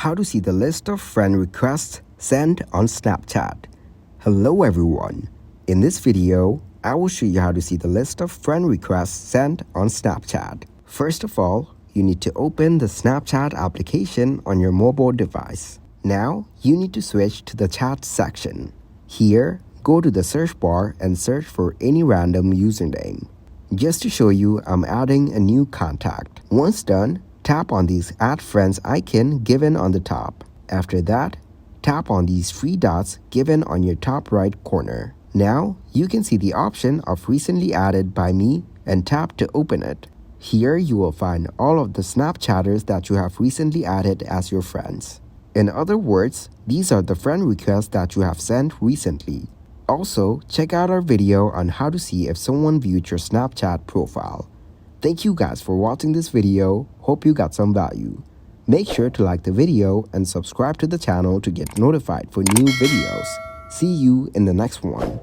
How to see the list of friend requests sent on Snapchat. Hello everyone. In this video, I will show you how to see the list of friend requests sent on Snapchat. First of all, you need to open the Snapchat application on your mobile device. Now, you need to switch to the chat section. Here, go to the search bar and search for any random username. Just to show you, I'm adding a new contact. Once done, tap on this Add Friends icon given on the top. After that, tap on these three dots given on your top right corner. Now, you can see the option of Recently Added by Me and tap to open it. Here, you will find all of the Snapchatters that you have recently added as your friends. In other words, these are the friend requests that you have sent recently. Also, check out our video on how to see if someone viewed your Snapchat profile. Thank you guys for watching this video. Hope you got some value. Make sure to like the video and subscribe to the channel to get notified for new videos. See you in the next one.